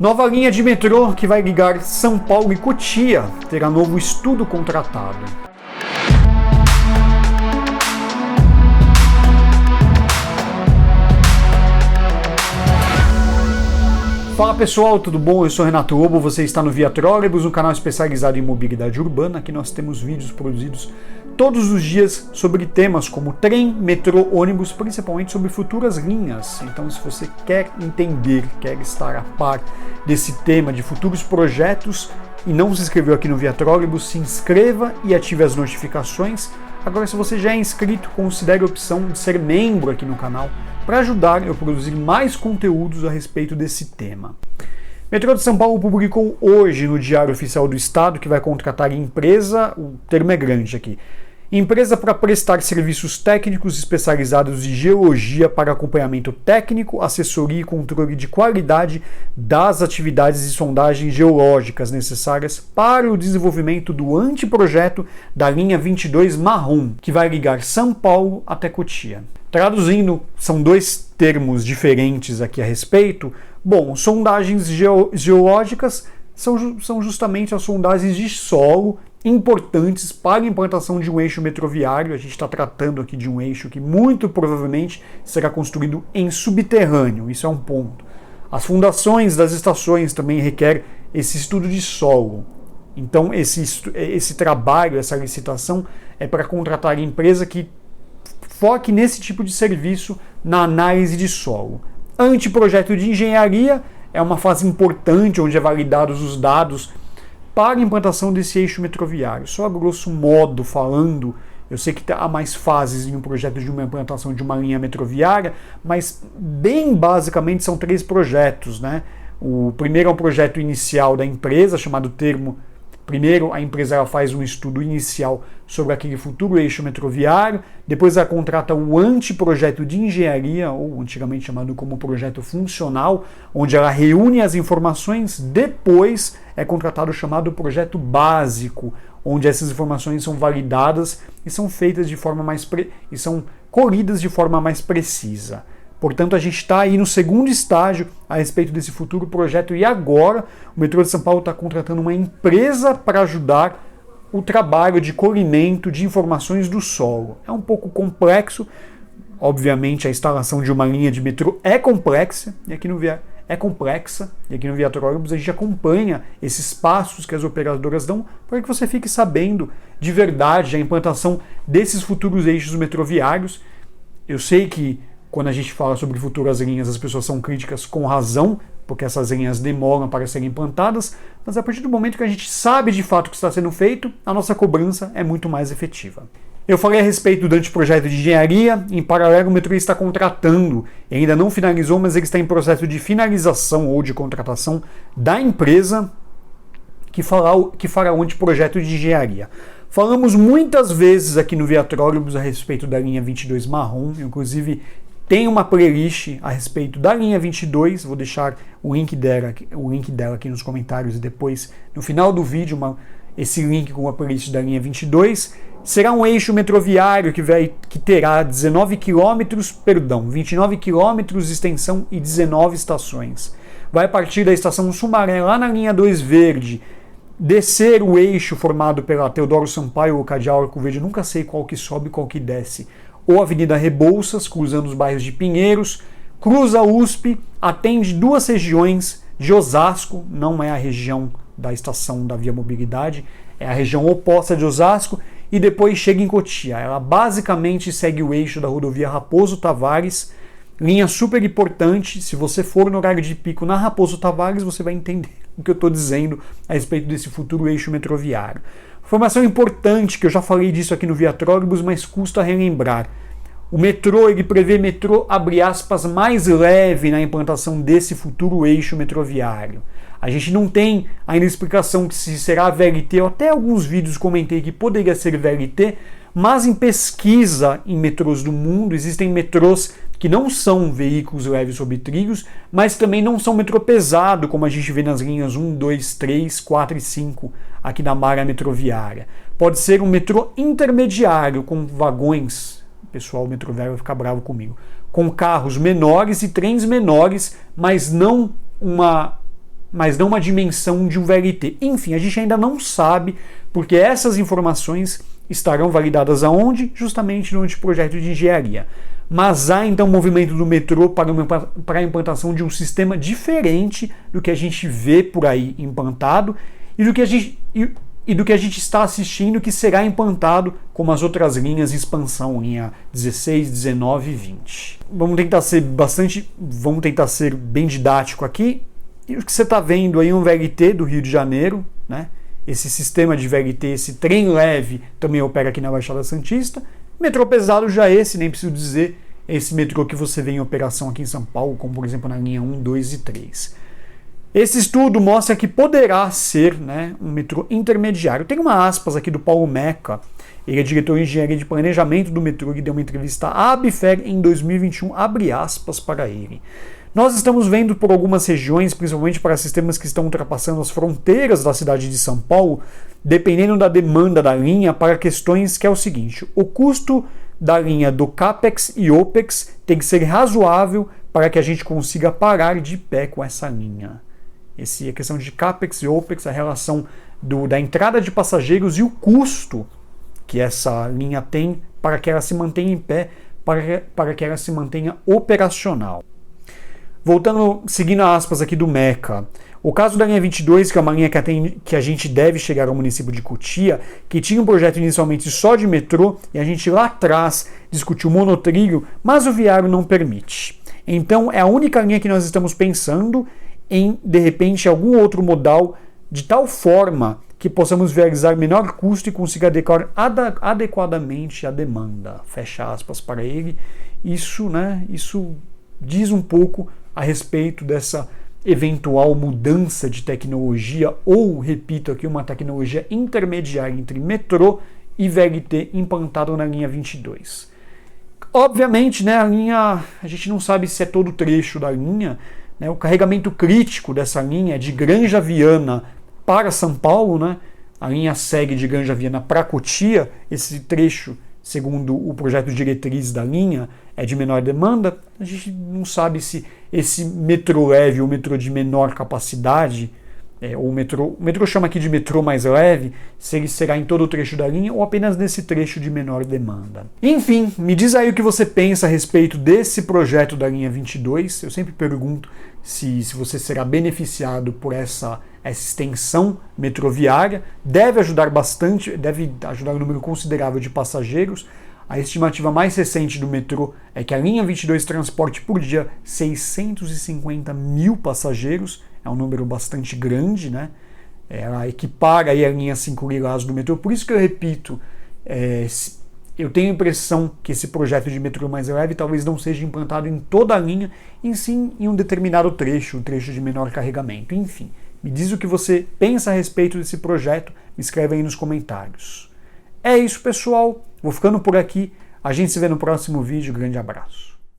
Nova linha de metrô que vai ligar São Paulo e Cotia terá novo estudo contratado. Fala pessoal, tudo bom? Eu sou Renato Lobo, você está no Via Trolebus, um canal especializado em mobilidade urbana. Aqui nós temos vídeos produzidos todos os dias sobre temas como trem, metrô, ônibus, principalmente sobre futuras linhas. Então, se você quer entender, quer estar a par desse tema de futuros projetos e não se inscreveu aqui no Via Trolebus, se inscreva e ative as notificações. Agora, se você já é inscrito, considere a opção de ser membro aqui no canal para ajudar eu a produzir mais conteúdos a respeito desse tema. Metrô de São Paulo publicou hoje no Diário Oficial do Estado que vai contratar empresa, o termo é grande aqui, empresa para prestar serviços técnicos especializados em geologia para acompanhamento técnico, assessoria e controle de qualidade das atividades de sondagens geológicas necessárias para o desenvolvimento do anteprojeto da linha 22 marrom, que vai ligar São Paulo até Cotia. Traduzindo, são dois termos diferentes aqui a respeito. Bom, sondagens geológicas são justamente as sondagens de solo importantes para a implantação de um eixo metroviário. A gente está tratando aqui de um eixo que muito provavelmente será construído em subterrâneo, isso é um ponto. As fundações das estações também requerem esse estudo de solo. Então esse trabalho, essa licitação é para contratar a empresa que foque nesse tipo de serviço na análise de solo. Anteprojeto de engenharia é uma fase importante onde é validados os dados para a implantação desse eixo metroviário. Só a grosso modo falando, eu sei que há mais fases em um projeto de uma implantação de uma linha metroviária, mas bem basicamente são 3 projetos, né? O primeiro é um projeto inicial da empresa, chamado termo. Primeiro, a empresa ela faz um estudo inicial sobre aquele futuro eixo metroviário, depois ela contrata o anteprojeto de engenharia, ou antigamente chamado como projeto funcional, onde ela reúne as informações, depois é contratado o chamado projeto básico, onde essas informações são validadas e são feitas de forma e são colhidas de forma mais precisa. Portanto, a gente está aí no segundo estágio a respeito desse futuro projeto e agora o metrô de São Paulo está contratando uma empresa para ajudar o trabalho de colhimento de informações do solo. É um pouco complexo, obviamente a instalação de uma linha de metrô é complexa, e aqui no Via Trolebus a gente acompanha esses passos que as operadoras dão para que você fique sabendo de verdade a implantação desses futuros eixos metroviários. Eu sei que quando a gente fala sobre futuras linhas, as pessoas são críticas com razão, porque essas linhas demoram para serem implantadas, mas a partir do momento que a gente sabe de fato o que está sendo feito, a nossa cobrança é muito mais efetiva. Eu falei a respeito do anteprojeto de engenharia, em paralelo o metrô está contratando, ainda não finalizou, mas ele está em processo de finalização ou de contratação da empresa que fará o anteprojeto de engenharia. Falamos muitas vezes aqui no Via Trolebus a respeito da linha 22 marrom, inclusive tem uma playlist a respeito da linha 22, vou deixar o link dela aqui nos comentários e depois, no final do vídeo, esse link com a playlist da linha 22. Será um eixo metroviário que terá 29 km de extensão e 19 estações. Vai partir da estação Sumaré, lá na linha 2 verde, descer o eixo formado pela Teodoro Sampaio ou Cardeal Arco Verde, nunca sei qual que sobe e qual que desce, ou Avenida Rebouças, cruzando os bairros de Pinheiros, cruza a USP, atende 2 regiões de Osasco, não é a região da estação da Via Mobilidade, é a região oposta de Osasco, e depois chega em Cotia. Ela basicamente segue o eixo da rodovia Raposo Tavares, linha super importante. Se você for no horário de pico na Raposo Tavares, você vai entender o que eu estou dizendo a respeito desse futuro eixo metroviário. Informação importante, que eu já falei disso aqui no Via Trolebus, mas custa relembrar. O metrô, ele prevê metrô, abre aspas, mais leve na implantação desse futuro eixo metroviário. A gente não tem ainda explicação que se será VLT, eu até alguns vídeos comentei que poderia ser VLT, mas em pesquisa em metrôs do mundo, existem metrôs que não são veículos leves sobre trilhos, mas também não são metrô pesado, como a gente vê nas linhas 1, 2, 3, 4 e 5 aqui da malha metroviária. Pode ser um metrô intermediário, com vagões, o pessoal metroviário vai ficar bravo comigo, com carros menores e trens menores, mas não mas não uma dimensão de um VLT. Enfim, a gente ainda não sabe, porque essas informações estarão validadas aonde? Justamente no projeto de engenharia. Mas há então um movimento do metrô para a implantação de um sistema diferente do que a gente vê por aí implantado e do que a gente está assistindo que será implantado como as outras linhas de expansão, linha 16, 19 e 20. Vamos tentar ser bem didático aqui. E o que você está vendo aí é um VLT do Rio de Janeiro, né? Esse sistema de VLT, esse trem leve, também opera aqui na Baixada Santista. Metrô pesado já esse, nem preciso dizer, esse metrô que você vê em operação aqui em São Paulo, como por exemplo na linha 1, 2 e 3. Esse estudo mostra que poderá ser, né, um metrô intermediário. Tem uma aspas aqui do Paulo Meca, ele é diretor de engenharia de planejamento do metrô, que deu uma entrevista à Abifer em 2021, abre aspas para ele. Nós estamos vendo por algumas regiões, principalmente para sistemas que estão ultrapassando as fronteiras da cidade de São Paulo, dependendo da demanda da linha, para questões que é o seguinte: o custo da linha do CAPEX e OPEX tem que ser razoável para que a gente consiga parar de pé com essa linha. Essa é a questão de CAPEX e OPEX, a relação da entrada de passageiros e o custo que essa linha tem para que ela se mantenha em pé, para que ela se mantenha operacional. Voltando, seguindo aspas aqui do Meca, o caso da linha 22, que é uma linha que a gente deve chegar ao município de Cotia, que tinha um projeto inicialmente só de metrô, e a gente lá atrás discutiu monotrilho, mas o viário não permite. Então é a única linha que nós estamos pensando em, de repente, algum outro modal, de tal forma que possamos viabilizar menor custo e consiga adequar adequadamente a demanda. Fecha aspas para ele. Isso diz um pouco a respeito dessa eventual mudança de tecnologia, ou, repito aqui, uma tecnologia intermediária entre metrô e VLT implantado na linha 22. Obviamente, né, a gente não sabe se é todo o trecho da linha, né, o carregamento crítico dessa linha é de Granja Viana para São Paulo, né, a linha segue de Granja Viana para Cotia, esse trecho, segundo o projeto diretriz da linha, é de menor demanda. A gente não sabe se esse metrô leve ou metrô de menor capacidade, ou o metrô chama aqui de metrô mais leve, se ele será em todo o trecho da linha ou apenas nesse trecho de menor demanda. Enfim, me diz aí o que você pensa a respeito desse projeto da linha 22. Eu sempre pergunto se você será beneficiado por essa extensão metroviária. Deve ajudar um número considerável de passageiros. A estimativa mais recente do metrô é que a linha 22 transporte por dia 650 mil passageiros, é um número bastante grande, né? Ela equipara aí a linha 5 Lilás do metrô. Por isso que eu repito, eu tenho a impressão que esse projeto de metrô mais leve talvez não seja implantado em toda a linha, e sim em um determinado trecho, um trecho de menor carregamento. Enfim, me diz o que você pensa a respeito desse projeto, me escreve aí nos comentários. É isso, pessoal. Vou ficando por aqui. A gente se vê no próximo vídeo. Grande abraço.